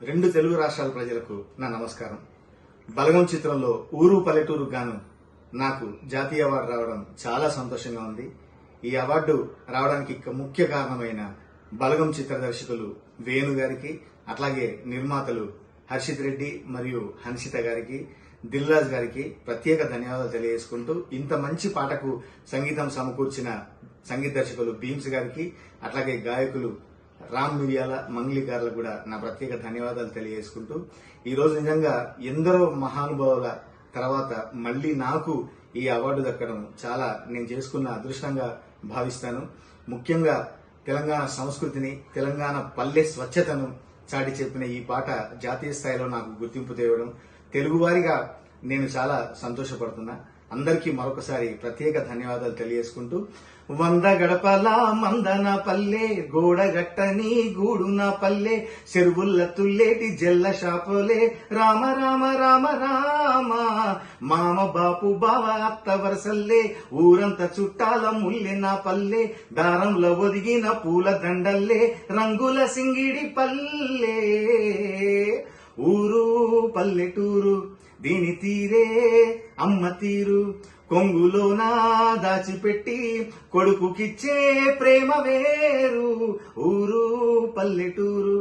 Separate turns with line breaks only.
రెండు తెలుగు రాష్ట్రాల ప్రజలకు నా నమస్కారం. బలగం చిత్రంలో ఊరు పల్లెటూరు గాను నాకు జాతీయ అవార్డు రావడం చాలా సంతోషంగా ఉంది. ఈ అవార్డు రావడానికి ముఖ్య కారణమైన బలగం చిత్ర దర్శకులు వేణు గారికి, అట్లాగే నిర్మాతలు హర్షిత్ రెడ్డి మరియు హన్షిత గారికి, దిల్ రాజు గారికి ప్రత్యేక ధన్యవాదాలు తెలియజేసుకుంటూ, ఇంత మంచి పాటకు సంగీతం సమకూర్చిన సంగీత దర్శకులు భీమ్స్ గారికి, అట్లాగే గాయకులు రామ్ మిరియాల, మంగ్లీ గారులకు కూడా నా ప్రత్యేక ధన్యవాదాలు తెలియజేసుకుంటూ, ఈ రోజు నిజంగా ఎందరో మహానుభావుల తర్వాత మళ్లీ నాకు ఈ అవార్డు దక్కడం చాలా నేను చేసుకున్న అదృష్టంగా భావిస్తాను. ముఖ్యంగా తెలంగాణ సంస్కృతిని, తెలంగాణ పల్లె స్వచ్ఛతను చాటి చెప్పిన ఈ పాట జాతీయ స్థాయిలో నాకు గుర్తింపు తేవడం, తెలుగువారిగా నేను చాలా సంతోషపడుతున్నా. అందరికీ మరొకసారి ప్రత్యేక ధన్యవాదాలు తెలియజేసుకుంటూ, 100 గడపల మందన పల్లె, గోడగట్టని గూడున పల్లె, చెరువుల్ల తుల్లేటి జల్ల షాపులే, రామ రామ రామ రామ, మామ బాపు బావ అత్త వరసల్లే, ఊరంతా చుట్టాల ముల్లెన పల్లె, దారంలో ఒదిగిన పూల దండల్లే, రంగుల సింగిడి పల్లె. ఊరు పల్లెటూరు దీని తీరే అమ్మ తీరు, కొంగులోనా దాచిపెట్టి కొడుకుకిచ్చే ప్రేమ వేరు. ఊరు పల్లెటూరు.